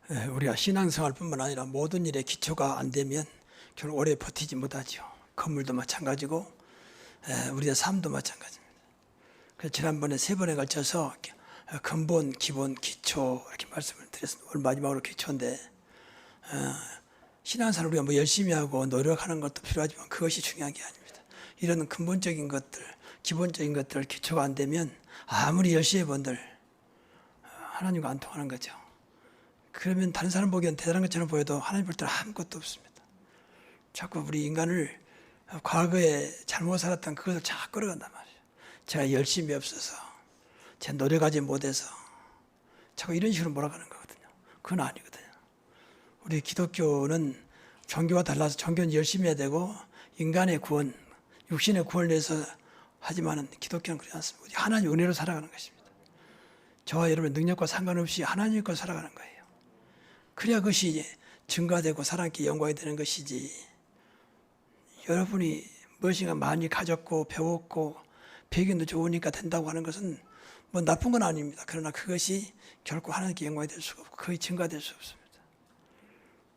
우리가 신앙생활뿐만 아니라 모든 일에 기초가 안 되면 결국 오래 버티지 못하죠. 건물도 마찬가지고 우리의 삶도 마찬가지입니다. 그래서 지난번에 3번에 걸쳐서 근본, 기본, 기초 이렇게 말씀을 드렸습니다. 오늘 마지막으로 기초인데 신앙생활 우리가 뭐 열심히 하고 노력하는 것도 필요하지만 그것이 중요한 게 아닙니다. 이런 근본적인 것들, 기본적인 것들 기초가 안 되면 아무리 열심히 해본들 하나님과 안 통하는 거죠. 그러면 다른 사람 보기엔 대단한 것처럼 보여도 하나님 볼 때는 아무것도 없습니다. 자꾸 우리 인간을 과거에 잘못 살았던 그것을 자꾸 끌어간단 말이에요. 제가 열심히 없어서, 제가 노력하지 못해서 자꾸 이런 식으로 몰아가는 거거든요. 그건 아니거든요. 우리 기독교는 종교와 달라서 종교는 열심히 해야 되고 인간의 구원, 육신의 구원을 위해서 하지만 기독교는 그렇지 않습니다. 하나님 은혜로 살아가는 것입니다. 저와 여러분의 능력과 상관없이 하나님 과 살아가는 거예요. 그래야 그것이 증가되고 사람께 영광이 되는 것이지. 여러분이 무엇인가 많이 가졌고 배웠고 배경도 좋으니까 된다고 하는 것은 뭐 나쁜 건 아닙니다. 그러나 그것이 결코 하나님께 영광이 될 수가 없고 거의 증가될 수 없습니다.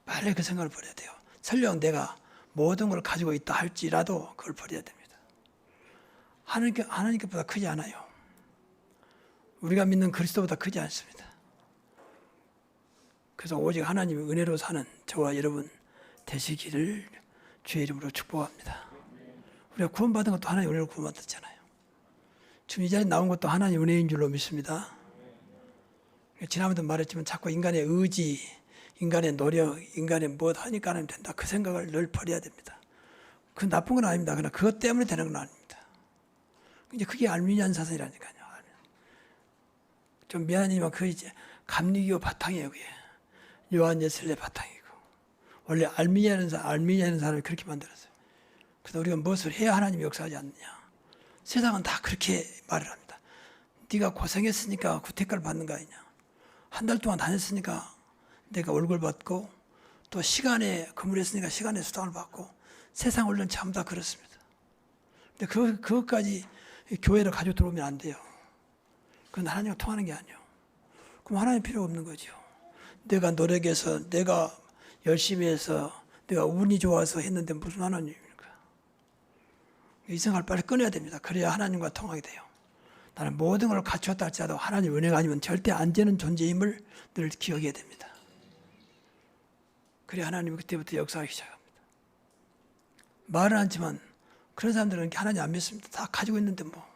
빨리 그 생각을 버려야 돼요. 설령 내가 모든 걸 가지고 있다 할지라도 그걸 버려야 됩니다. 하나님께보다 크지 않아요. 우리가 믿는 그리스도보다 크지 않습니다. 그래서 오직 하나님의 은혜로 사는 저와 여러분 되시기를 주의 이름으로 축복합니다. 우리가 구원받은 것도 하나님의 은혜로 구원받았잖아요. 지금 이 자리에 나온 것도 하나님의 은혜인 줄로 믿습니다. 지난번에도 말했지만 자꾸 인간의 의지, 인간의 노력, 인간의 무엇 하니까 하면 된다. 그 생각을 늘 버려야 됩니다. 그건 나쁜 건 아닙니다. 그러나 그것 때문에 되는 건 아닙니다. 이제 그게 알미니안 사상이라니까요. 좀 미안하지만 그게 이제 감리교 바탕이에요. 그게 요한 예슬레 바탕이고 원래 알미니아는 사람이 그렇게 만들었어요. 그래서 우리가 무엇을 해야 하나님이 역사하지 않느냐. 세상은 다 그렇게 말을 합니다. 네가 고생했으니까 구태가를 받는 거 아니냐. 한 달 동안 다녔으니까 내가 월급을 받고 또 시간에 근무했으니까 시간에 수당을 받고 세상 원리는 전부 다 그렇습니다. 근데 그것까지 교회를 가지고 들어오면 안 돼요. 그건 하나님과 통하는 게 아니에요. 그럼 하나님 필요 없는 거죠. 내가 노력해서 내가 열심히 해서 내가 운이 좋아서 했는데 무슨 하나님입니까? 이 생각을 빨리 끊어야 됩니다. 그래야 하나님과 통하게 돼요. 나는 모든 걸 갖추었다 할지라도 하나님 은혜가 아니면 절대 안 되는 존재임을 늘 기억해야 됩니다. 그래야 하나님이 그때부터 역사하기 시작합니다. 말은 않지만 그런 사람들은 하나님 안 믿습니다. 다 가지고 있는데 뭐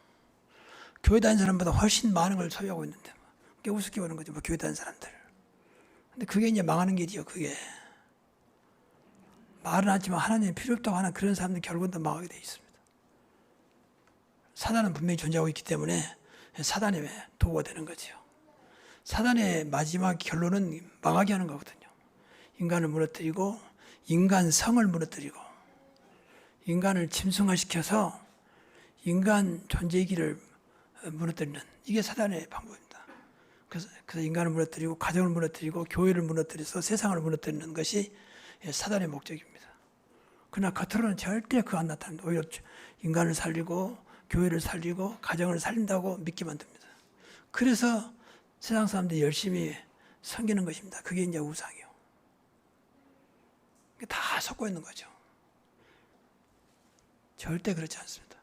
교회 다니는 사람보다 훨씬 많은 걸 소유하고 있는데 뭐 그게 우습게 보는 거죠. 뭐 교회 다니는 사람들. 근데 그게 이제 망하는 길이요. 그게 말은 않지만 하나님 필요 없다고 하는 그런 사람들 결국은 다 망하게 돼 있습니다. 사단은 분명히 존재하고 있기 때문에 사단의 도구가 되는 거죠. 사단의 마지막 결론은 망하게 하는 거거든요. 인간을 무너뜨리고 인간성을 무너뜨리고 인간을 짐승화시켜서 인간 존재이기를 무너뜨리는 이게 사단의 방법입니다. 그래서 인간을 무너뜨리고 가정을 무너뜨리고 교회를 무너뜨려서 세상을 무너뜨리는 것이 사단의 목적입니다. 그러나 겉으로는 절대 그거 안 나타납니다. 오히려 인간을 살리고 교회를 살리고 가정을 살린다고 믿게 만듭니다. 그래서 세상 사람들이 열심히 섬기는 것입니다. 그게 이제 우상이요. 다 섞고 있는 거죠. 절대 그렇지 않습니다.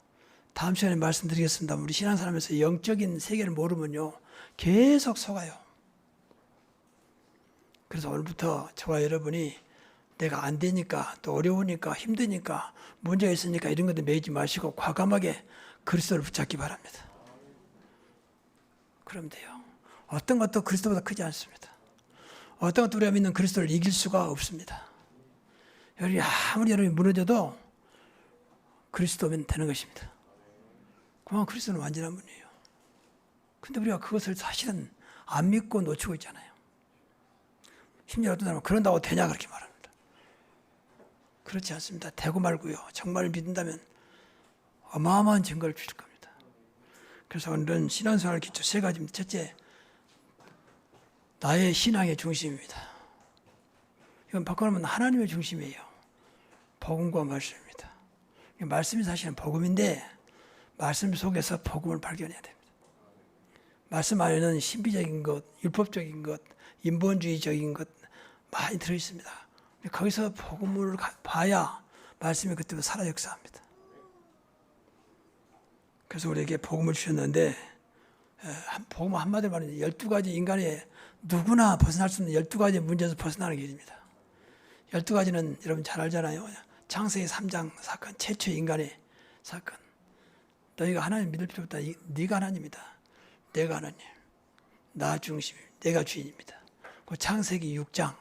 다음 시간에 말씀드리겠습니다. 우리 신앙사람에서 영적인 세계를 모르면요 계속 속아요. 그래서 오늘부터 저와 여러분이 내가 안 되니까 또 어려우니까 힘드니까 문제가 있으니까 이런 것들 매이지 마시고 과감하게 그리스도를 붙잡기 바랍니다. 그러면 돼요. 어떤 것도 그리스도보다 크지 않습니다. 어떤 것도 우리가 믿는 그리스도를 이길 수가 없습니다. 아무리 여러분이 무너져도 그리스도면 되는 것입니다. 그만 그리스도는 완전한 분이에요. 근데 우리가 그것을 사실은 안 믿고 놓치고 있잖아요. 심지어 어떤 사람은 그런다고 되냐 그렇게 말합니다. 그렇지 않습니다. 되고 말고요. 정말 믿는다면 어마어마한 증거를 주실 겁니다. 그래서 오늘은 신앙생활 기초 3가지입니다. 첫째, 나의 신앙의 중심입니다. 이건 바꿔놓으면 하나님의 중심이에요. 복음과 말씀입니다. 말씀이 사실은 복음인데 말씀 속에서 복음을 발견해야 됩니다. 말씀 안에는 신비적인 것, 율법적인 것, 인본주의적인 것, 많이 들어있습니다. 거기서 복음을 봐야 말씀이 그때부터 살아 역사합니다. 그래서 우리에게 복음을 주셨는데 복음 한마디로 말하면 12가지 인간의 누구나 벗어날 수 있는 12가지 문제에서 벗어나는 길입니다. 12가지는 여러분 잘 알잖아요. 창세기 3장 사건, 최초의 인간의 사건. 너희가 하나님 믿을 필요 없다. 네가 하나님이다. 내가 하나님. 나 중심. 내가 주인입니다. 그 창세기 6장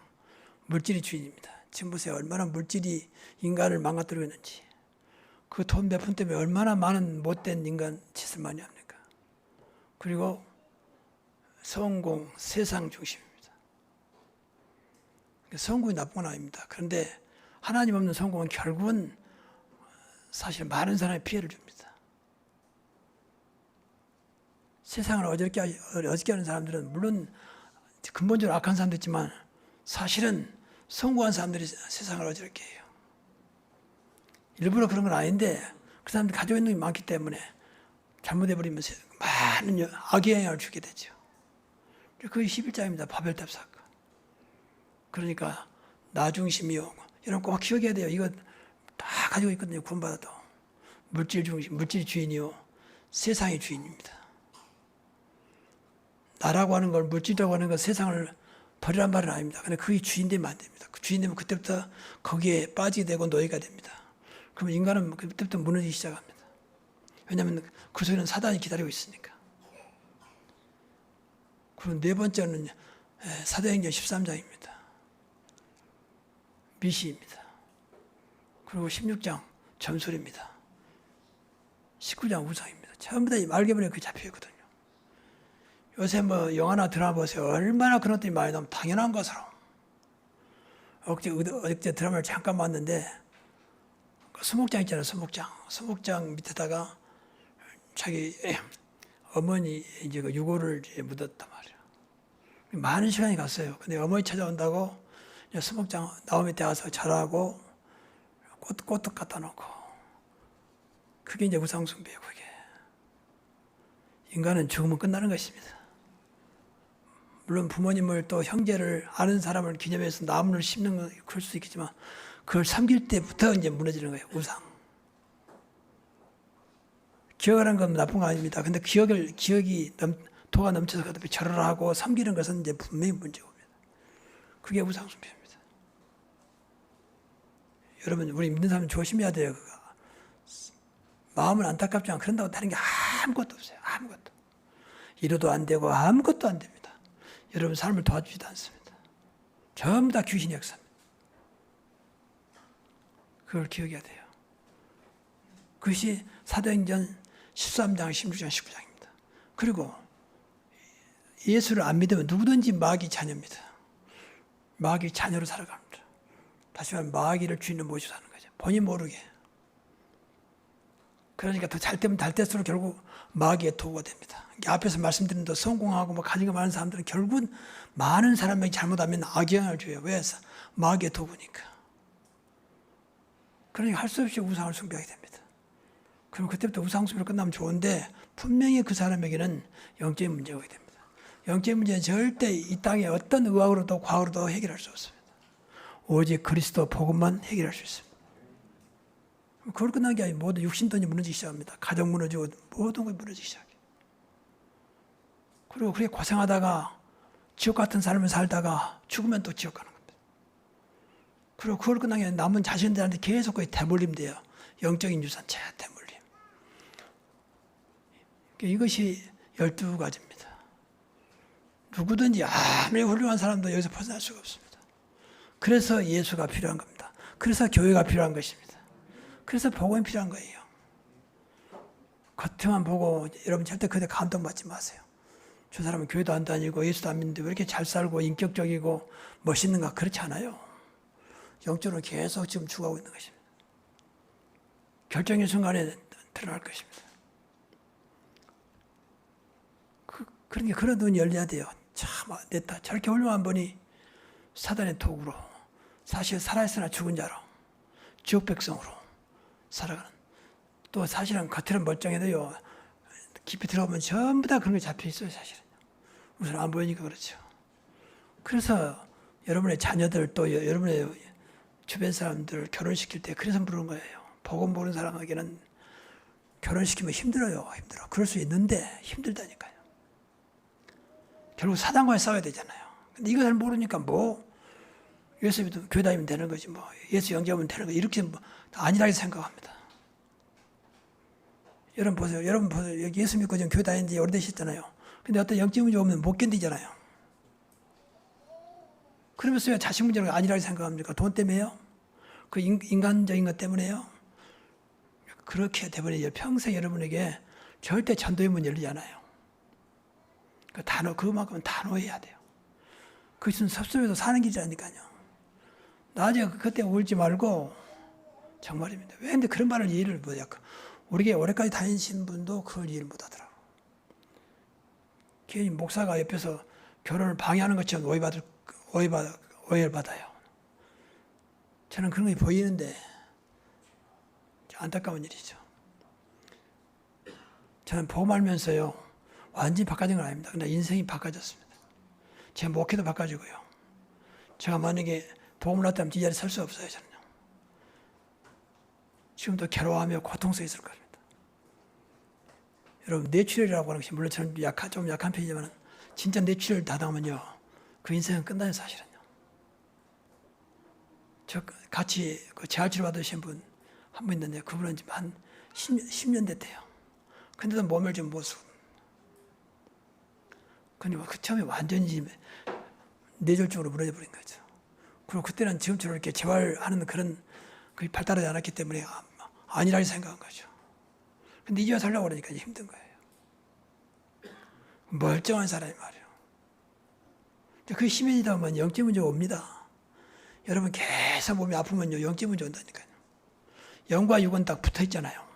물질이 주인입니다. 지금 보세요. 얼마나 물질이 인간을 망가뜨리고 있는지. 그 돈 몇 푼 때문에 얼마나 많은 못된 인간 짓을 많이 합니까? 그리고 성공, 세상 중심입니다. 성공이 나쁜 건 아닙니다. 그런데 하나님 없는 성공은 결국은 사실 많은 사람의 피해를 줍니다. 세상을 어저께 하는 사람들은 물론 근본적으로 악한 사람도 있지만 사실은 성공한 사람들이 세상을 어지럽게 해요. 일부러 그런 건 아닌데 그 사람들이 가지고 있는 게 많기 때문에 잘못해버리면 많은 악의 영향을 주게 되죠. 그게 11장입니다. 바벨탑 사건. 그러니까 나 중심이요. 여러분 꼭 기억해야 돼요. 이거 다 가지고 있거든요. 구원받아도. 물질 중심, 물질 주인이요. 세상의 주인입니다. 나라고 하는 걸, 물질이라고 하는 건 세상을 버리란 말은 아닙니다. 근데 그게 주인 되면 안 됩니다. 그 주인 되면 그때부터 거기에 빠지게 되고 노예가 됩니다. 그러면 인간은 그때부터 무너지기 시작합니다. 왜냐하면 그 속에는 사단이 기다리고 있으니까. 그리고 네 번째는 사도행전 13장입니다. 미시입니다. 그리고 16장 점술입니다. 19장 우상입니다. 전부 다 말개문에 그게 잡혀있거든요. 요새 뭐 영화나 드라마 보세요. 얼마나 그런 것들이 많이 나오면 당연한 것으로. 어제 드라마를 잠깐 봤는데 수목장 있잖아요. 수목장 밑에다가 자기 어머니 이제 그 유골을 이제 묻었단 말이에요. 많은 시간이 갔어요. 근데 어머니 찾아온다고 수목장 나무 밑에 와서 절하고 꽃도 갖다 놓고 그게 이제 우상숭배예요. 그게 인간은 죽으면 끝나는 것입니다. 물론 부모님을 또 형제를 아는 사람을 기념해서 나무를 심는 건 그럴 수도 있겠지만 그걸 섬길 때부터 이제 무너지는 거예요. 우상. 기억하는 건 나쁜 거 아닙니다. 근데 기억이 도가 넘쳐서 그다음에 절을 하고 섬기는 것은 이제 분명히 문제입니다. 그게 우상숭배입니다. 여러분, 우리 믿는 사람은 조심해야 돼요. 그거. 마음은 안타깝지만 그런다고 다른 게 아무것도 없어요. 아무것도. 이러도 안 되고 아무것도 안 됩니다. 여러분 삶을 도와주지도 않습니다. 전부 다 귀신의 역사입니다. 그걸 기억해야 돼요. 그것이 사도행전 13장, 16장, 19장입니다. 그리고 예수를 안 믿으면 누구든지 마귀 자녀입니다. 마귀 자녀로 살아갑니다. 다시 말하면 마귀를 주인으로 모시고 사는 거죠. 본인 모르게. 그러니까 더 잘 되면 잘 될수록 결국 마귀의 도구가 됩니다. 앞에서 말씀드린 대로 성공하고 뭐 가진 거 많은 사람들은 결국은 많은 사람에게 잘못하면 악영향을 줘요. 왜? 마귀의 도구니까. 그러니까 할 수 없이 우상을 숭배하게 됩니다. 그럼 그때부터 우상 숭배로 끝나면 좋은데 분명히 그 사람에게는 영적인 문제가 오게 됩니다. 영적인 문제는 절대 이 땅에 어떤 의학으로도 과학으로도 해결할 수 없습니다. 오직 그리스도 복음만 해결할 수 있습니다. 그걸 끝난 게 아니고 모든 육신돈이 무너지기 시작합니다. 가정 무너지고 모든 걸 무너지기 시작해요. 그리고 그렇게 고생하다가 지옥 같은 삶을 살다가 죽으면 또 지옥 가는 겁니다. 그리고 그걸 끝난 게 아니라 남은 자신들한테 계속 거의 대물림 돼요. 영적인 유산체 대물림. 이것이 12가지입니다. 누구든지 아무리 훌륭한 사람도 여기서 벗어날 수가 없습니다. 그래서 예수가 필요한 겁니다. 그래서 교회가 필요한 것입니다. 그래서 복음이 필요한 거예요. 겉에만 보고 여러분 절대 그때 감동받지 마세요. 저 사람은 교회도 안 다니고 예수도 안 믿는데 왜 이렇게 잘 살고 인격적이고 멋있는가? 그렇지 않아요. 영적으로 계속 지금 죽어가고 있는 것입니다. 결정의 순간에 드러날 것입니다. 그러니까 그런 눈이 열려야 돼요. 참, 냈다. 저렇게 훌륭한 분이 사단의 도구로 사실 살아있으나 죽은 자로 지옥 백성으로 살아가는 또 사실은 겉으로는 멀쩡해도요 깊이 들어가면 전부 다 그런 게 잡혀있어요. 사실은 우선 안 보이니까 그렇죠. 그래서 여러분의 자녀들 또 여러분의 주변 사람들을 결혼시킬 때 그래서 부르는 거예요. 복음 모르는 사람에게는 결혼시키면 힘들어요. 그럴 수 있는데 힘들다니까요. 결국 사단과의 싸워야 되잖아요. 근데 이거 잘 모르니까 뭐 예수 믿으면 교회 다니면 되는 거지 뭐 예수 영접하면 되는 거 이렇게 뭐 안일하게 생각합니다. 여러분 보세요. 여기 예수 믿고 지금 교회 다니는 지 오래되셨잖아요. 근데 어떤 영적 문제 오면 못 견디잖아요. 그러면서 왜 자식 문제를 안일하게 생각합니까? 돈 때문에요? 그 인간적인 것 때문에요? 그렇게 돼버려요. 평생 여러분에게 절대 전도의 문 열리지 않아요. 그만큼은 단호해야 돼요. 그것은 섭섭해도 사는 길이라니까요. 나중에 그때 울지 말고 정말입니다. 왜 근데 그런 말을 이해를 못해요. 우리 오래까지 다니신 분도 그걸 이해를 못하더라고요. 괜히 목사가 옆에서 결혼을 방해하는 것처럼 오해를 받아요. 저는 그런 게 보이는데 안타까운 일이죠. 저는 복음 알면서요 완전히 바꿔진 건 아닙니다. 근데 인생이 바꿔졌습니다. 제 목회도 바꿔지고요. 제가 만약에 복음을 났다면 이 자리에 설 수 없어요. 저는요. 지금도 괴로워하며 고통스러워 있을 겁니다. 여러분 뇌출혈이라고 하는 것이 물론 저는 좀 약한 편이지만 진짜 뇌출혈 다 당하면요 그 인생은 끝나요. 사실은요. 저 같이 재활치료 받으신 분 한 분 있는데 그분은 지금 한 10년 됐대요. 근데도 몸을 좀 못 쓰고. 근데 그 처음에 완전히 뇌졸중으로 무너져 버린 거죠. 그리고 그때는 지금처럼 이렇게 재활하는 그런 그게 발달하지 않았기 때문에 안일하게 생각한 거죠. 근데 이제 살려고 그러니까 힘든 거예요. 멀쩡한 사람이 말이에요. 그게 심해지다 보면 영적 문제가 옵니다. 여러분 계속 몸이 아프면요 영적 문제 온다니까요. 영과 육은 딱 붙어 있잖아요.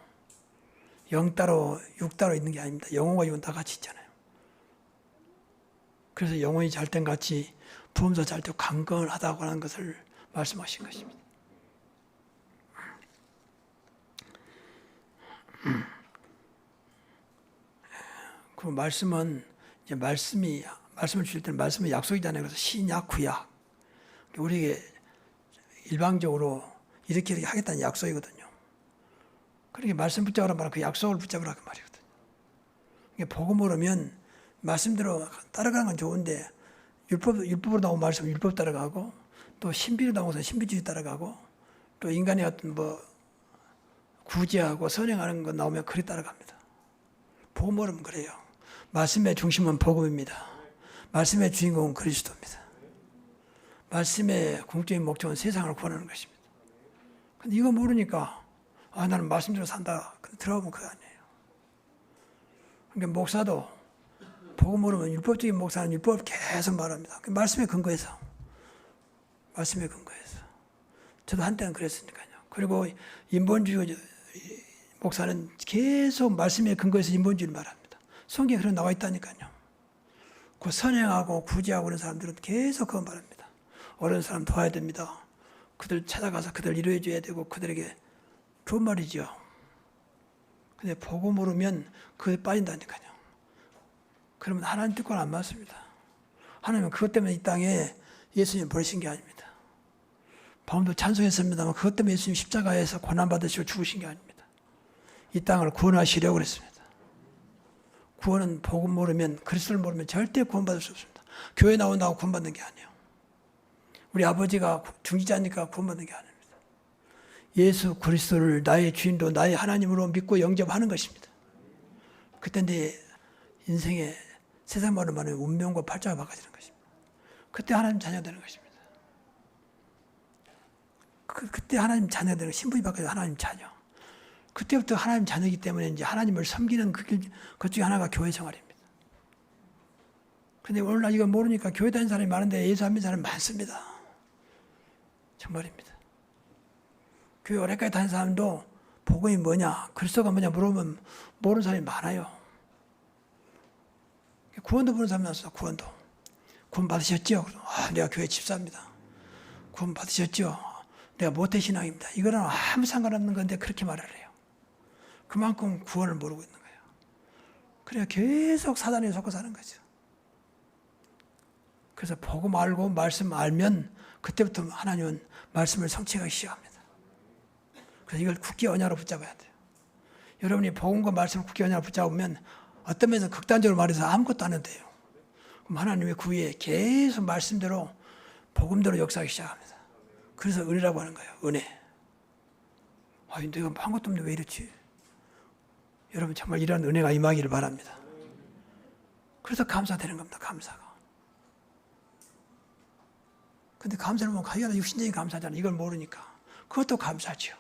영 따로 육 따로 있는 게 아닙니다. 영혼과 육은 다 같이 있잖아요. 그래서 영혼이 잘 땐 같이 부음도 잘 때 강건하다고 하는 것을 말씀하신 것입니다. 그 말씀은 이제 말씀을 주실 때는 말씀은 약속이잖아요. 그래서 신약 구약 우리에게 일방적으로 이렇게 하겠다는 약속이거든요. 그렇게 말씀 붙잡으라 말하면 그 약속을 붙잡으라 그 말이거든요. 복음 모르면 말씀대로 따라가는 건 좋은데 율법으로 나온 말씀 율법 따라가고 또 신비로 나온 것은 신비주의 따라가고 또 인간의 어떤 구제하고 선행하는 거 나오면 그리 따라갑니다. 복음 모르면 그래요. 말씀의 중심은 복음입니다. 말씀의 주인공은 그리스도입니다. 말씀의 궁극적인 목적은 세상을 구원하는 것입니다. 근데 이거 모르니까 나는 말씀대로 산다. 들어보면 그거 아니에요. 그러니까 목사도 복음 모르면 율법적인 목사는 율법을 계속 말합니다. 말씀에 근거해서. 저도 한때는 그랬으니까요. 그리고 인본주의 목사는 계속 말씀에 근거해서 인본주의를 말합니다. 성경에 그런 나와 있다니까요. 그 선행하고 구제하고 그런 사람들은 계속 그거 말합니다. 어려운 사람 도와야 됩니다. 그들 찾아가서 그들 위로해 줘야 되고 그들에게 좋은 말이죠. 근데 복음 모르면 그에 빠진다니까요. 그러면 하나님 뜻과는 안 맞습니다. 하나님은 그것 때문에 이 땅에 예수님 보내신 게 아닙니다. 방금도 찬송했습니다만 그것 때문에 예수님 십자가에서 고난받으시고 죽으신 게 아닙니다. 이 땅을 구원하시려고 그랬습니다. 구원은 복음 모르면 그리스도를 모르면 절대 구원받을 수 없습니다. 교회 나온다고 구원받는 게 아니에요. 우리 아버지가 중지자니까 구원받는 게 아닙니다. 예수 그리스도를 나의 주인도 나의 하나님으로 믿고 영접하는 것입니다. 그때 내 인생의 세상 말로 말하면 운명과 팔자가 바꿔지는 것입니다. 그때 하나님 자녀 되는 것입니다. 그때 하나님 자녀 되는 신분이 바뀌어서 하나님 자녀. 그때부터 하나님 자녀이기 때문에 이제 하나님을 섬기는 그 중에 하나가 교회 생활입니다. 근데 오늘날 이거 모르니까 교회 다니는 사람이 많은데 예수 안 믿는 사람이 많습니다. 정말입니다. 교회 오래까지 다니는 사람도 복음이 뭐냐, 그리스도가 뭐냐 물어보면 모르는 사람이 많아요. 구원도 보는 사람이 많았어. 구원 받으셨죠? 내가 교회 집사입니다. 구원 받으셨죠? 내가 모태신앙입니다. 이거는 아무 상관없는 건데 그렇게 말을 해요. 그만큼 구원을 모르고 있는 거예요. 그래야 계속 사단에 속고 사는 거죠. 그래서 복음 알고 말씀 알면 그때부터 하나님은 말씀을 성취하기 시작합니다. 그래서 이걸 굳게 언약으로 붙잡아야 돼요. 여러분이 복음과 말씀을 굳게 언약으로 붙잡으면 어떤 면에서 극단적으로 말해서 아무것도 안 해도 돼요. 그럼 하나님의 구위에 계속 말씀대로 복음대로 역사하기 시작합니다. 그래서 은혜라고 하는 거예요. 은혜. 내가 한 것도 없는데 왜 이렇지? 여러분 정말 이런 은혜가 임하기를 바랍니다. 그래서 감사되는 겁니다. 감사가. 근데 감사를 보면 가기가 육신적인 감사잖아요. 이걸 모르니까. 그것도 감사죠.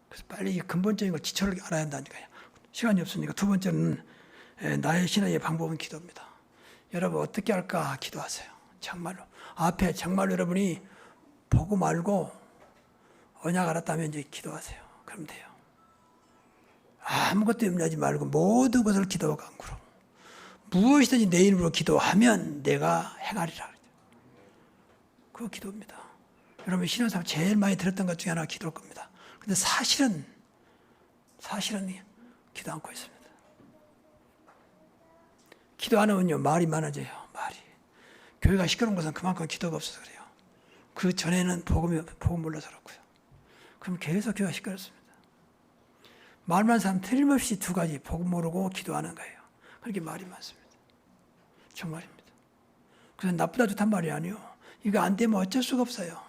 그래서 빨리 이 근본적인 걸 기초를 알아야 한다니까요. 시간이 없으니까 두 번째는 나의 신앙의 방법은 기도입니다. 여러분 어떻게 할까 기도하세요. 정말로. 앞에 정말로 여러분이 보고 말고 언약 알았다면 이제 기도하세요. 그럼 돼요. 아무것도 염려하지 말고 모든 것을 기도와 간구로. 무엇이든지 내 이름으로 기도하면 내가 행하리라. 그거 기도입니다. 여러분 신앙생활 제일 많이 들었던 것 중에 하나가 기도일 겁니다. 근데 사실은 기도 않고 있습니다. 기도 안 하면요 말이 많아져요. 말이. 교회가 시끄러운 것은 그만큼 기도가 없어서 그래요. 그 전에는 복음 몰라서 그렇고요. 그럼 계속 교회가 시끄럽습니다. 말 많은 사람 틀림없이 두 가지 복음 모르고 기도하는 거예요. 그렇게 말이 많습니다. 정말입니다. 그래서 나쁘다 좋단 말이 아니에요. 이거 안 되면 어쩔 수가 없어요.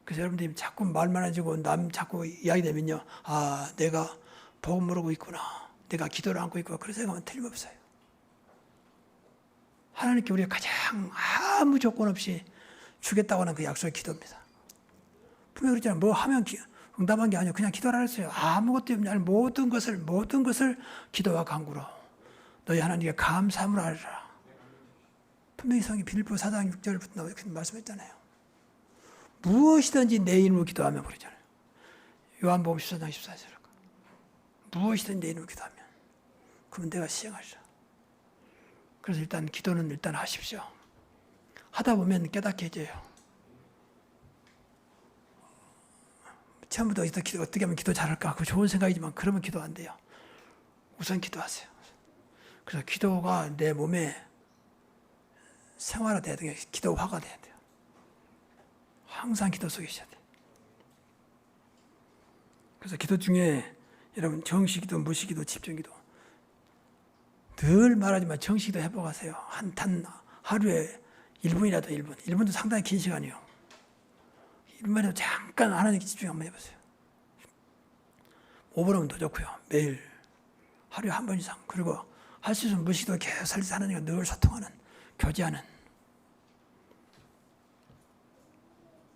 그래서 여러분들이 자꾸 말 많아지고 남 자꾸 이야기되면요. 내가 복음 모르고 있구나. 내가 기도를 안고 있구나. 그런 생각하면 틀림없어요. 하나님께 우리가 가장 아무 조건 없이 주겠다고 하는 그 약속의 기도입니다. 분명히 그랬잖아요. 뭐 하면 응답한 게 아니고 그냥 기도하라 했어요. 아무것도 없냐. 모든 것을 기도와 간구로 너희 하나님께 감사함으로 하리라. 분명히 성경 빌립보 4장 6절부터 그렇게 말씀했잖아요. 무엇이든지 내 이름으로 기도하면 그러잖아요. 요한복음 14장 14절. 무엇이든지 내 이름으로 기도하면 그러면 내가 시행하리라. 그래서 일단 기도는 일단 하십시오. 하다 보면 깨닫게져요. 처음부터 어떻게 하면 기도 잘할까? 그거 좋은 생각이지만 그러면 기도 안 돼요. 우선 기도하세요. 그래서 기도가 내 몸에 생활화돼야 돼요. 기도화가 돼야 돼요. 항상 기도 속에 있어야 돼요. 그래서 기도 중에 여러분 정식기도, 무식기도, 집중기도 늘 말하지만 정식기도 해보가세요. 하루에 1분이라도 1분. 1분도 상당히 긴 시간이에요. 1분이라도 잠깐 하나님께 집중 한번 해보세요. 5분이면 더 좋고요. 매일 하루에 한 번 이상. 그리고 할 수 있으면 무식도 계속 살려서 하나님과 늘 소통하는, 교제하는.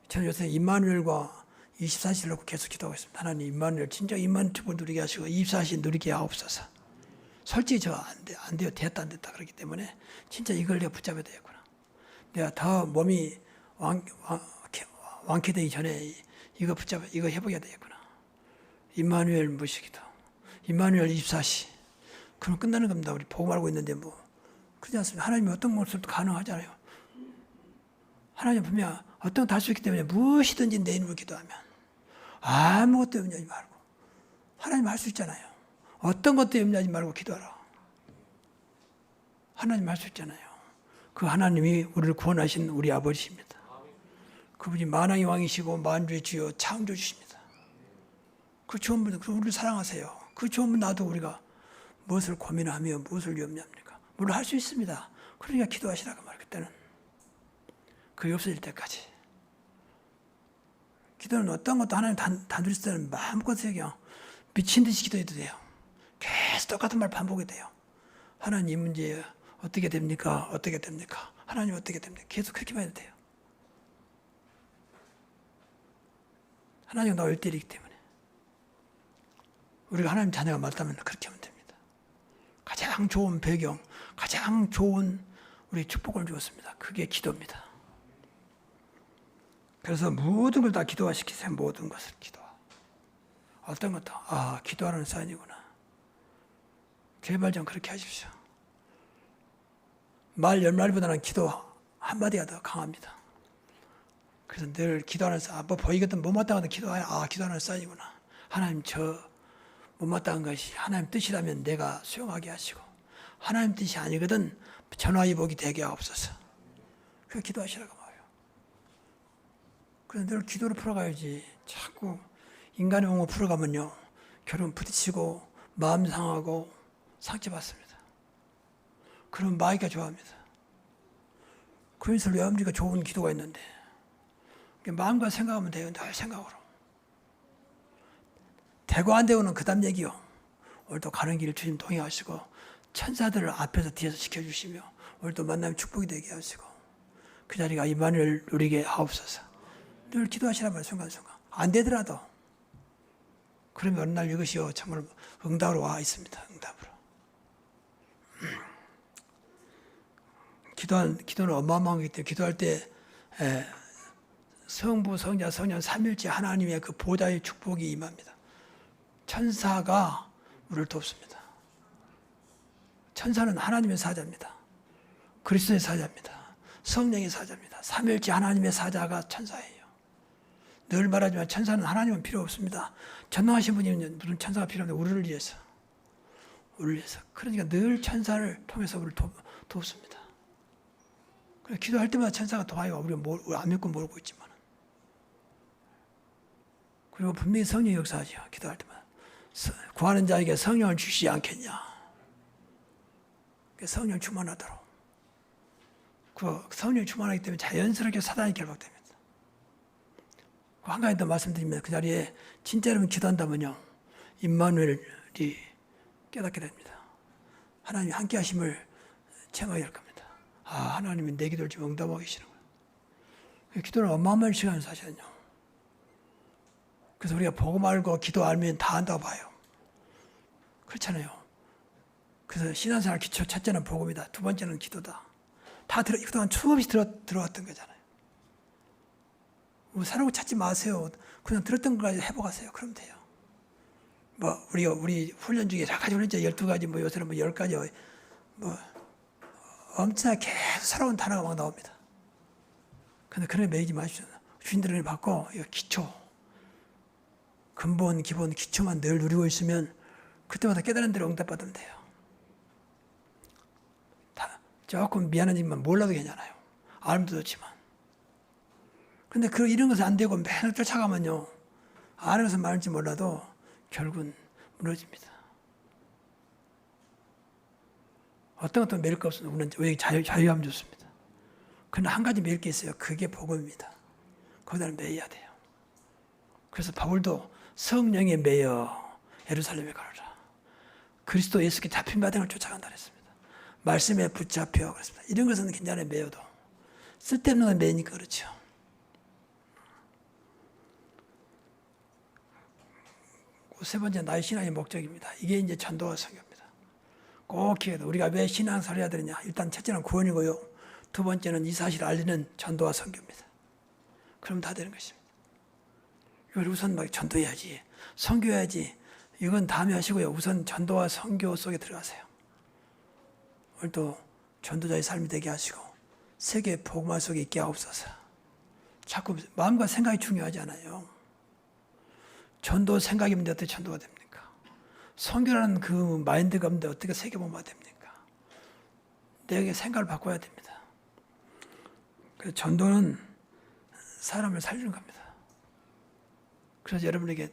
저는 요새 임마누엘과 24시를 놓고 계속 기도하고 있습니다. 하나님 임마누엘 진짜 임마누엘 누리게 하시고 24시 누리게 하옵소서. 솔직히 저 안 돼요. 됐다 안 됐다 그렇기 때문에 진짜 이걸 내가 붙잡아야 되겠구나. 내가 더 몸이 완쾌되기 전에 이거 해보게 되겠구나. 임마누엘 무식이다. 임마누엘 24시. 그럼 끝나는 겁니다. 우리 복음 알고 있는데 뭐 그렇지 않습니까? 하나님이 어떤 것을 가능하잖아요. 하나님 분명 어떤 거 할 수 있기 때문에 무엇이든지 내 이름으로 기도하면 아무것도 염려하지 말고 하나님 할 수 있잖아요. 어떤 것도 염려하지 말고 기도하라. 하나님 할 수 있잖아요. 그 하나님이 우리를 구원하신 우리 아버지십니다. 그분이 만왕의 왕이시고 만주의 주여 창조주십니다. 그 좋은 분, 우리를 사랑하세요. 그 좋은 분 놔도 우리가 무엇을 고민하며 무엇을 염려합니까? 물론 할 수 있습니다. 그러니까 기도하시라고 말 그때는. 그게 없어질 때까지. 기도는 어떤 것도 하나님 단둘이 있을 때는 마음껏 그냥 미친 듯이 기도해도 돼요. 계속 똑같은 말 반복이 돼요. 하나님 이 문제 어떻게 됩니까? 어떻게 됩니까? 하나님 어떻게 됩니까? 계속 그렇게만 해도 돼요. 하나님은 나와 1대1이기 때문에 우리가 하나님 자녀가 맞다면 그렇게 하면 됩니다. 가장 좋은 배경, 가장 좋은 우리 축복을 주었습니다. 그게 기도입니다. 그래서 모든 걸 다 기도화시키세요. 모든 것을 기도화. 어떤 것도 기도하는 사연이구나. 제발 좀 그렇게 하십시오. 말 10마디보다는 기도 한마디가 더 강합니다. 그래서 늘 기도하는 사연, 뭐 보이거든 못마땅하다 기도하야 기도하는 사연이구나. 하나님 저 못마땅한 것이 하나님 뜻이라면 내가 수용하게 하시고 하나님 뜻이 아니거든 전화위복이 되게 하옵소서. 그렇게 기도하시라고 말이에요. 그래서 늘 기도로 풀어가야지. 자꾸 인간의 몸을 풀어가면요, 결혼 부딪히고 마음 상하고 상처받습니다. 그럼 마귀가 좋아합니다. 그래서 여러분들과 좋은 기도가 있는데 마음과 생각하면 돼요. 늘 생각으로. 되고 안 되고는 그 다음 얘기요. 오늘도 가는 길을 주님 동행하시고 천사들을 앞에서 뒤에서 지켜주시며 오늘도 만나면 축복이 되게 하시고 그 자리가 임마누엘 누리게 하옵소서. 늘 기도하시란 말이에요. 순간순간. 안 되더라도 그러면 어느 날 이것이요 정말 응답으로 와 있습니다. 응답으로. 기도는 어마어마한 거기 때문에 기도할 때 성부, 성자, 성령 삼일째 하나님의 그 보좌의 축복이 임합니다. 천사가 우리를 돕습니다. 천사는 하나님의 사자입니다. 그리스도의 사자입니다. 성령의 사자입니다. 삼일째 하나님의 사자가 천사예요. 늘 말하지만 천사는 하나님은 필요 없습니다. 전능하신 분이면 무슨 천사가 필요한데 우리를 위해서. 우리를 위해서. 그러니까 늘 천사를 통해서 우리를 돕습니다. 기도할 때마다 천사가 도와요. 우리가 안 믿고 모르고 있지만. 그리고 분명히 성령이 역사하죠. 기도할 때마다. 구하는 자에게 성령을 주시지 않겠냐. 성령 충만하도록. 그 성령 충만하기 때문에 자연스럽게 사단이 결박됩니다. 한 가지 더 말씀드리면 그 자리에 진짜로 기도한다면요. 임마누엘이 깨닫게 됩니다. 하나님이 함께 하심을 체험하게 할 겁니다. 아, 하나님이 내 기도를 지금 응답하고 계시는 거예요. 기도는 어마어마한 시간을 사시거든요. 그래서 우리가 보고 말고 기도 알면 다 한다고 봐요. 그렇잖아요. 그래서 신앙생활 기초 첫째는 복음이다. 두 번째는 기도다. 그동안 수없이 들어왔던 거잖아요. 뭐 새로운 거 찾지 마세요. 그냥 들었던 거까지 해보가세요. 그러면 돼요. 뭐 우리 훈련 중에 4가지 훈련 중에 12가지 뭐 요새는 뭐 10가지 뭐 엄청나게 계속 새로운 단어가 막 나옵니다. 근데 그런 데 매이지 마십시오. 주인들을 받고 기초 근본 기본 기초만 늘 누리고 있으면 그때마다 깨달은 대로 응답받으면 돼요. 조금 미안한 일만 몰라도 괜찮아요. 알면 좋지만. 근데 이런 것은 안 되고 맨날 쫓아가면요. 아는 것은 많을지 몰라도 결국은 무너집니다. 어떤 것도 매일 거 없으면 우리는 왜 자유하면 좋습니다. 그러나 한 가지 매일 게 있어요. 그게 복음입니다. 거기다 매여야 돼요. 그래서 바울도 성령에 매여 예루살렘에 가라. 그리스도 예수께 잡힌 바당을 쫓아간다 그랬습니다. 말씀에 붙잡혀 그랬습니다. 이런 것은 굉장히 매여도 쓸데없는 건 매니까 그렇죠. 세 번째 나의 신앙의 목적입니다. 이게 이제 전도와 선교입니다. 꼭 기억해야 우리가 왜 신앙생활을 해야 되느냐. 일단 첫째는 구원이고요. 두 번째는 이 사실을 알리는 전도와 선교입니다. 그럼 다 되는 것입니다. 이걸 우선 막 전도해야지. 선교해야지. 이건 다음에 하시고요. 우선 전도와 선교 속에 들어가세요. 오늘도 전도자의 삶이 되게 하시고 세계 복음화 속에 있게 하옵소서. 자꾸 마음과 생각이 중요하지 않아요. 전도 생각이 없는데 어떻게 전도가 됩니까? 선교라는 그 마인드가 없는데 어떻게 세계 복음화 됩니까? 내게 생각을 바꿔야 됩니다. 그래서 전도는 사람을 살리는 겁니다. 그래서 여러분에게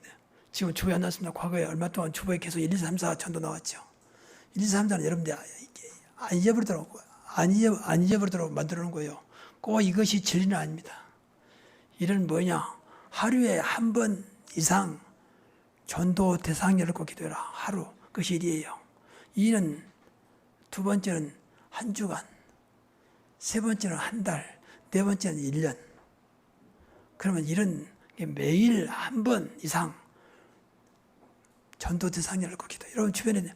지금 주보에 안 나왔습니다. 과거에 얼마 동안 주보에 계속 1, 2, 3, 4 전도 나왔죠. 1, 2, 3, 4는 여러분들 안 잊어버리도록 만들어 놓은 거예요. 꼭 이것이 진리는 아닙니다. 이는 뭐냐? 하루에 한 번 이상 전도 대상자를 꼭 기도해라. 하루. 그것이 1이에요. 2는 두 번째는 한 주간. 세 번째는 한 달. 네 번째는 1년. 그러면 이런 매일 한 번 이상 전도 대상자를 꼭 기도해요. 여러분 주변에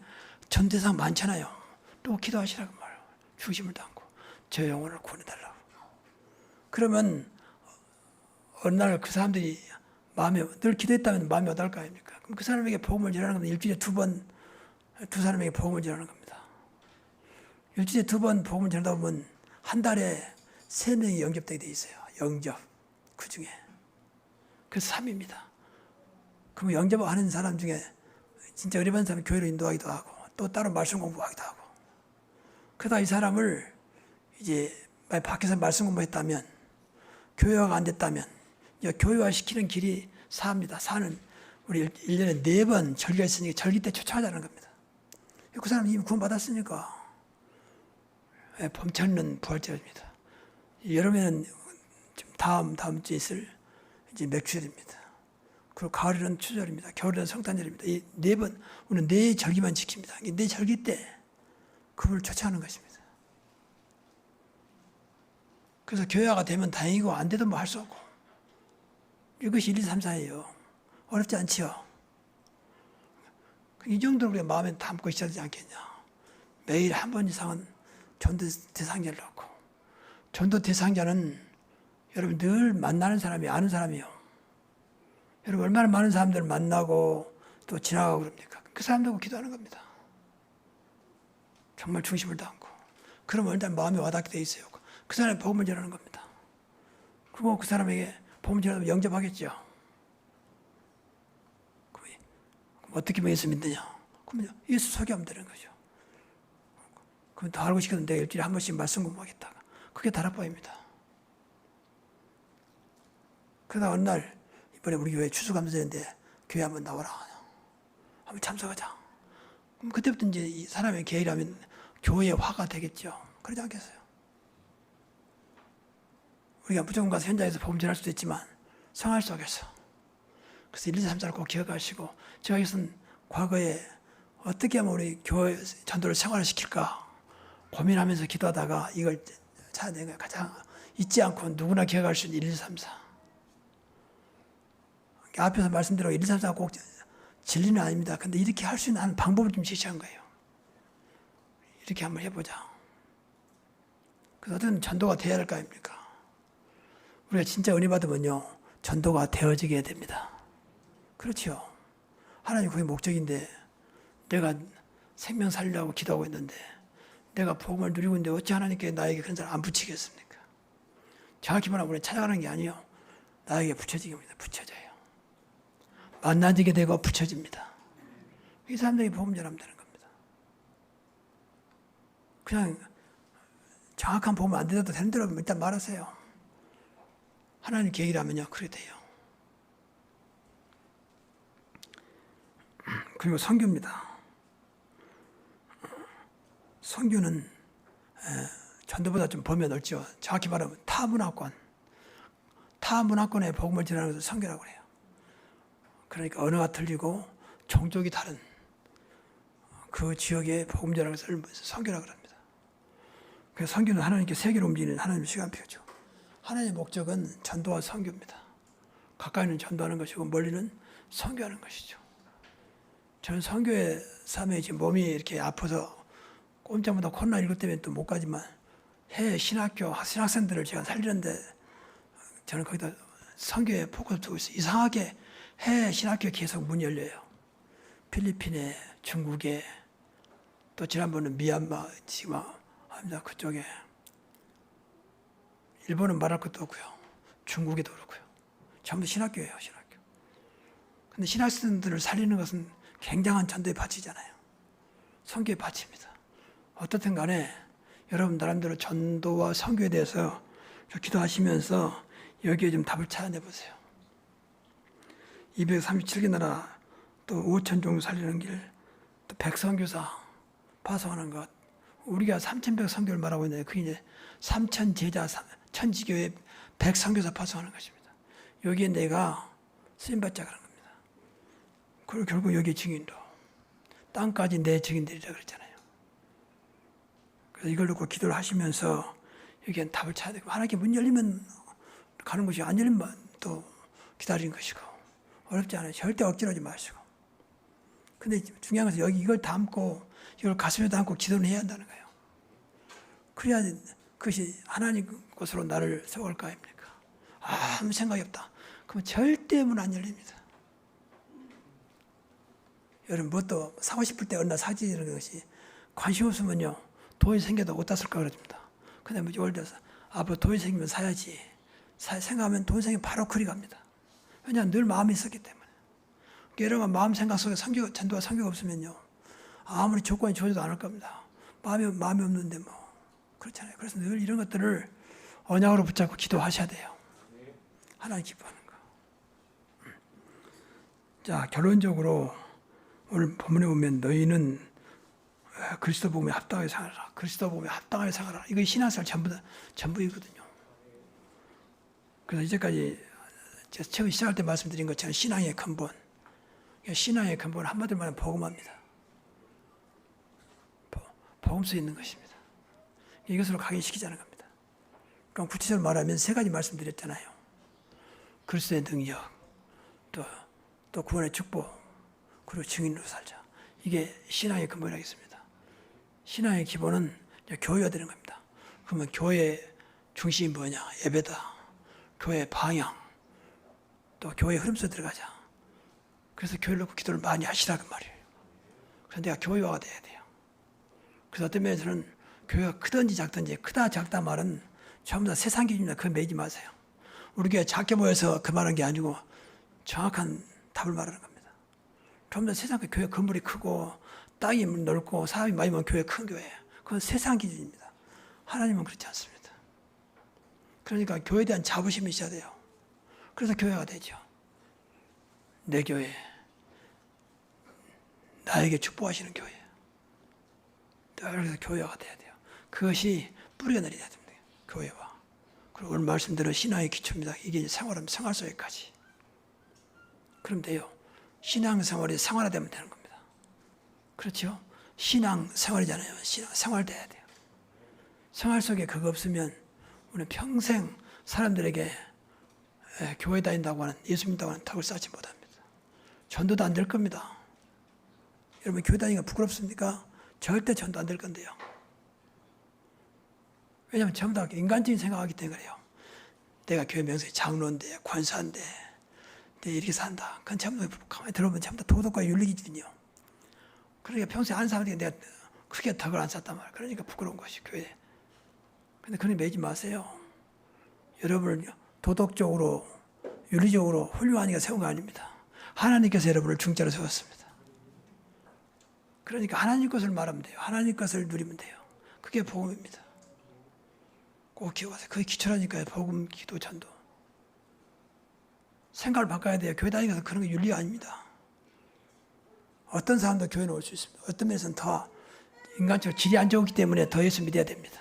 전도 대상 많잖아요. 또 기도하시라고 말해요. 중심을 담고 저 영혼을 구원해달라고. 그러면 어느 날 그 사람들이 마음에 늘 기도했다면 마음이 어떨 거 아닙니까? 그럼 그 사람에게 복음을 전하는 건 일주일에 두 사람에게 복음을 전하는 겁니다. 일주일에 2번 복음을 전하다 보면 한 달에 3명이 영접되게 돼 있어요. 영접 그 중에. 그래서 3입니다. 그럼 영접하는 사람 중에 진짜 어려운 사람 교회로 인도하기도 하고 또 따로 말씀 공부하기도 하고 그러다 이 사람을 이제 밖에서 말씀 공부했다면, 교회화가 안 됐다면, 교회화시키는 길이 사입니다. 사는 우리 1년에 4번 절기가 있으니까 절기 때 초청하자는 겁니다. 그 사람 이미 구원받았으니까. 봄철은 부활절입니다. 여름에는 다음 주에 있을 이제 맥주절입니다. 그리고 가을에는 추절입니다. 겨울에는 성탄절입니다. 이 4번, 우리는 4절기만 지킵니다. 이 4절기 때 그분을 초청하는 것입니다. 그래서 교회화가 되면 다행이고 안 돼도 뭐 할 수 없고. 이것이 1, 2, 3, 4예요. 어렵지 않지요. 이 정도로 우리가 마음에 담고 있어야 되지 않겠냐. 매일 한 번 이상은 전도 대상자를 넣고, 전도 대상자는 여러분 늘 만나는 사람이 아는 사람이요. 여러분 얼마나 많은 사람들을 만나고 또 지나가고 그럽니까? 그 사람들하고 기도하는 겁니다. 정말 중심을 담고. 그러면 일단 마음에 와닿게 돼 있어요. 그 사람이 복음을 전하는 겁니다. 그리고 그 사람에게 복음을 전하면 영접하겠죠. 그럼 어떻게 예수 믿느냐? 그러면 예수 소개하면 되는 거죠. 그럼 더 알고 싶거든 내가 일주일에 한 번씩 말씀 공부하겠다. 그게 다락방입니다. 그러다 어느 날 이번에 우리 교회 추수감사절인데 교회 한번 나와라. 한번 참석하자. 그럼 그때부터 이제 이 사람의 계획이라면 교회의 화가 되겠죠. 그러지 않겠어요? 우리가 무조건 가서 현장에서 복음 전할 수도 있지만 생활 속에서. 그래서 1, 2, 3, 4를 꼭 기억하시고 제가 이것은 과거에 어떻게 하면 우리 교회 전도를 생활시킬까 고민하면서 기도하다가 이걸 찾아낸 거예요. 가장 잊지 않고 누구나 기억할 수 있는 1, 2, 3, 4. 앞에서 말씀드린 1, 2, 3, 4가 꼭 진리는 아닙니다. 근데 이렇게 할 수 있는 방법을 좀 제시한 거예요. 이렇게 한번 해보자. 그래서 어떤 전도가 되어야 할 거 아닙니까? 우리가 진짜 은혜 받으면요, 전도가 되어지게 됩니다. 그렇죠. 하나님 그게 목적인데 내가 생명 살리려고 기도하고 있는데 내가 복음을 누리고 있는데 어찌 하나님께 나에게 그런 사람 안 붙이겠습니까? 정확히 말하면 우리는 찾아가는 게 아니에요. 나에게 붙여지게 합니다. 붙여져요. 만나지게 되고 붙여집니다. 이 사람들이 복음 전하면 되는 겁니다. 그냥 정확한 복음 안 되어도 되는 대로 일단 말하세요. 하나님 계획이라면요, 그래 돼요. 그리고 선교입니다. 선교는 전도보다 좀 범위가 넓죠. 정확히 말하면 타문화권의 복음을 전하는 것을 선교라고 해요. 그러니까 언어가 틀리고 종족이 다른 그 지역의 복음 전하는 것을 선교라고 합니다. 그래서 선교는 하나님께 세계로 움직이는 하나님의 시간표죠. 하나님의 목적은 전도와 선교입니다. 가까이는 전도하는 것이고 멀리는 선교하는 것이죠. 저는 선교의 삶에 지금 몸이 이렇게 아파서 꼼짝보다 코로나19 때문에 또 못 가지만 해외 신학생들을 제가 살리는데 저는 거기다 선교에 포커스 두고 있어요. 이상하게 해외 신학교에 계속 문이 열려요. 필리핀에, 중국에, 또 지난번은 미얀마, 지금 합니다. 그쪽에. 일본은 말할 것도 없고요. 중국에도 그렇고요. 전부 신학교예요, 신학교. 근데 신학생들을 살리는 것은 굉장한 전도의 바치잖아요. 선교의 바치입니다. 어떻든 간에 여러분 나름대로 전도와 선교에 대해서 기도하시면서 여기에 좀 답을 찾아내보세요. 237개 나라, 또 5천 종류 살리는 길, 또 백선교사 파송하는 것. 우리가 3,100 선교를 말하고 있는데 그게 이제 3,000 제자, 천지교회 100 선교사 파송하는 것입니다. 여기에 내가 쓰임받자 그런 겁니다. 그리고 결국 여기 증인도 땅까지 내 증인들이라 그랬잖아요. 그래서 이걸 놓고 기도를 하시면서 여기엔 답을 찾아야 되고 하나님께 문 열리면 가는 것이고 안 열리면 또 기다리는 것이고 어렵지 않아요. 절대 억지로 하지 마시고. 근데 중요한 것은 여기 이걸 담고 이걸 가슴에 담고 기도는 해야 한다는 거예요. 그래야 그것이 하나님 곳으로 나를 세워갈 거 아닙니까? 아무 생각이 없다. 그러면 절대 문 안 열립니다. 여러분 뭣도 사고 싶을 때 어느 날 사지는 것이 관심 없으면요. 돈이 생겨도 어디다 쓸까 그럽니다. 근데 뭐 예를 들어서 앞으로 돈이 생기면 사야지. 생각하면 돈 생기면 바로 그리 갑니다. 왜냐하면 늘 마음이 있었기 때문에. 여러분 마음 생각 속에 전도와 선교가 없으면요. 아무리 조건이 좋아져도 않을 겁니다. 마음이 없는데 뭐 그렇잖아요. 그래서 늘 이런 것들을 언약으로 붙잡고 기도하셔야 돼요. 하나님 기뻐하는 거. 자, 결론적으로 오늘 본문에 보면 너희는 그리스도 복음에 합당하게 살아라. 그리스도 복음에 합당하게 살아라. 이거 신앙생활 전부이거든요. 그래서 이제까지 제가 처음 시작할 때 말씀드린 것처럼 신앙의 근본. 신앙의 근본은 한마디로 말하면 복음합니다. 복음서 있는 것입니다. 이것으로 각인시키자는 겁니다. 그럼 구체적으로 말하면 세 가지 말씀드렸잖아요. 그리스도의 능력, 또 구원의 축복, 그리고 증인으로 살자. 이게 신앙의 근본이라겠습니다. 신앙의 기본은 교회가 되는 겁니다. 그러면 교회의 중심이 뭐냐? 예배다. 교회의 방향, 또 교회의 흐름 속에 들어가자. 그래서 교회를 놓고 기도를 많이 하시라 그 말이에요. 그래서 내가 교회화가 돼야 돼요. 그래서 어떤 면에서는 교회가 크든지 작든지, 크다 작다 말은 전부 다 세상 기준이나 그거 매지 마세요. 우리 교회 작게 보여서 그 말한 게 아니고 정확한 답을 말하는 겁니다. 전부 다 세상 교회 건물이 크고 땅이 넓고 사람이 많이 모은 교회 큰 교회예요. 그건 세상 기준입니다. 하나님은 그렇지 않습니다. 그러니까 교회에 대한 자부심이 있어야 돼요. 그래서 교회가 되죠. 내 교회, 나에게 축복하시는 교회. 그래서 교회가 돼야 돼요. 그것이 뿌리가 내려야 됩니다. 교회와. 그리고 오늘 말씀대로 신앙의 기초입니다. 이게 생활하면 생활 속에까지. 그럼 돼요. 신앙생활이 생활화되면 되는 겁니다. 그렇죠? 신앙생활이잖아요. 신앙생활돼야 돼요. 생활 속에 그거 없으면 우리는 평생 사람들에게 교회 다닌다고 하는, 예수 믿다고 하는 덕을 쌓지 못합니다. 전도도 안 될 겁니다. 여러분 교회 다니기가 부끄럽습니까? 절대 전도 안 될 건데요. 왜냐하면 전부 다 인간적인 생각하기 때문에 그래요. 내가 교회 명색이 장로인데, 권사인데, 내가 이렇게 산다. 그건 전부 가만히 들어보면 전부 다 도덕과 윤리 기준이요. 그러니까 평소에 한 사람에게 내가 그렇게 덕을 안 쌓단 말이에요. 그러니까 부끄러운 것이 교회. 근데 그런 매지 마세요. 여러분을 도덕적으로, 윤리적으로 훌륭하니까 세운 거 아닙니다. 하나님께서 여러분을 중자로 세웠습니다. 그러니까 하나님 것을 말하면 돼요. 하나님 것을 누리면 돼요. 그게 복음입니다. 꼭 기억하세요. 그게 기초라니까요. 복음, 기도, 전도. 생각을 바꿔야 돼요. 교회 다니면서 그런 게 윤리가 아닙니다. 어떤 사람도 교회는 올 수 있습니다. 어떤 면에서는 더 인간적으로 질이 안 좋기 때문에 더 예수 믿어야 됩니다.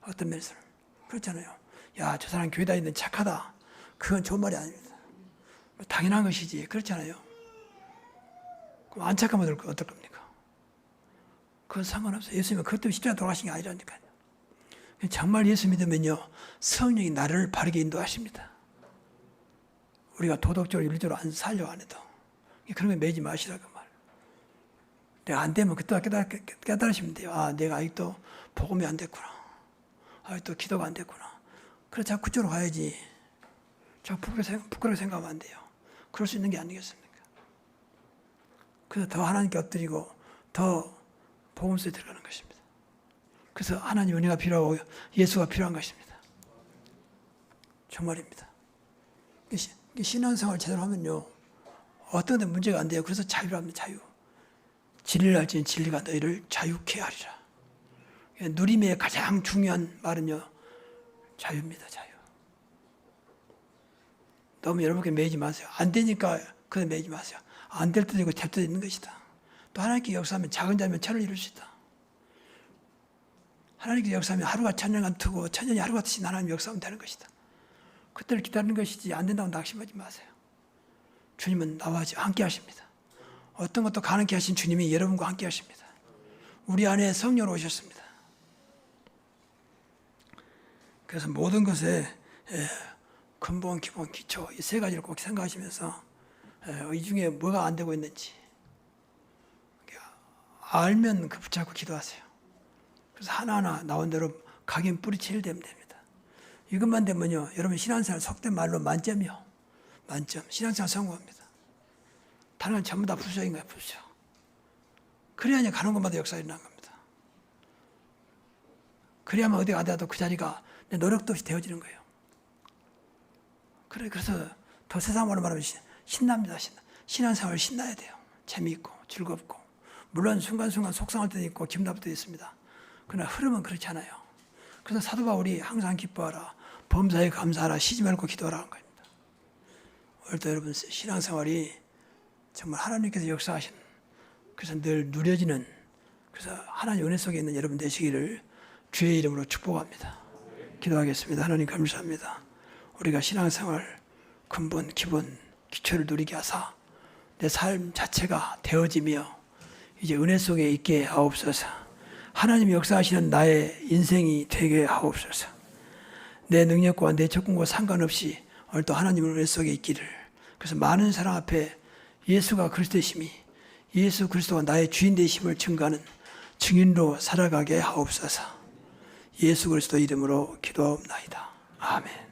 어떤 면에서는. 그렇잖아요. 야, 저 사람 교회 다니는 착하다. 그건 좋은 말이 아닙니다. 당연한 것이지. 그렇잖아요. 그럼 안 착하면 어떨 겁니까? 그건 상관없어요. 예수님은 그것 때문에 십자가 돌아가신 게 아니라니까요. 정말 예수 믿으면요, 성령이 나를 바르게 인도하십니다. 우리가 도덕적으로 윤리적으로 안 살려고 안 해도 그런 거 매지 마시라고 말. 내가 안 되면 그때 깨달으시면 돼요. 아, 내가 아직도 복음이 안 됐구나. 아직도 기도가 안 됐구나. 그래서 자꾸 그쪽으로 가야지. 자꾸 부끄럽게 생각하면 안 돼요. 그럴 수 있는 게 아니겠습니까? 그래서 더 하나님께 엎드리고 더 복음서에 들어가는 것입니다. 그래서 하나님 은혜가 필요하고 예수가 필요한 것입니다. 정말입니다. 신앙생활 제대로 하면요, 어떤 데 문제가 안 돼요. 그래서 자유랍니다. 자유. 진리를 알지니 진리가 너희를 자유케 하리라. 누림의 가장 중요한 말은요, 자유입니다. 자유. 너무 여러분께 매이지 마세요. 안 되니까 그래 매이지 마세요. 안 될 때도 있고 될 때도 있는 것이다. 또 하나님께 역사하면 작은 자면 천을 이룰 수 있다. 하나님께 역사하면 하루가 천년 같고 천년이 하루 같이 하나님 역사하면 되는 것이다. 그때를 기다리는 것이지 안 된다고 낙심하지 마세요. 주님은 나와 함께 하십니다. 어떤 것도 가능케 하신 주님이 여러분과 함께 하십니다. 우리 안에 성령으로 오셨습니다. 그래서 모든 것에 근본, 기본, 기초 이 세 가지를 꼭 생각하시면서 이 중에 뭐가 안 되고 있는지 알면 그 붙잡고 기도하세요. 그래서 하나하나 나온 대로 각인 뿌리치를 되면 됩니다. 이것만 되면요, 여러분 신앙생활 속된 말로 만점이요. 만점. 신앙생활 성공합니다. 다른 건 전부 다 부수적인 거예요. 부수적. 그래야 가는 곳마다 역사가 일어나는 겁니다. 그래야만 어디 가더라도 그 자리가 내 노력도 없이 되어지는 거예요. 그래서 더 세상말로 말하면 신납니다. 신앙생활 신나야 돼요. 재미있고 즐겁고. 물론 순간순간 속상할 때도 있고 기분 나쁠 때도 있습니다. 그러나 흐름은 그렇지 않아요. 그래서 사도 바울이 항상 기뻐하라, 범사에 감사하라, 쉬지 말고 기도하라는 겁니다. 오늘도 여러분 신앙생활이 정말 하나님께서 역사하신, 그래서 늘 누려지는, 그래서 하나님 은혜 속에 있는 여러분 되시기를 주의 이름으로 축복합니다. 기도하겠습니다. 하나님 감사합니다. 우리가 신앙생활 근본, 기본, 기초를 누리게 하사 내 삶 자체가 되어지며 이제 은혜 속에 있게 하옵소서. 하나님이 역사하시는 나의 인생이 되게 하옵소서. 내 능력과 내 조건과 상관없이 오늘도 하나님의 은혜 속에 있기를, 그래서 많은 사람 앞에 예수가 그리스도이심이, 예수 그리스도가 나의 주인 되심을 증거하는 증인으로 살아가게 하옵소서. 예수 그리스도 이름으로 기도하옵나이다. 아멘.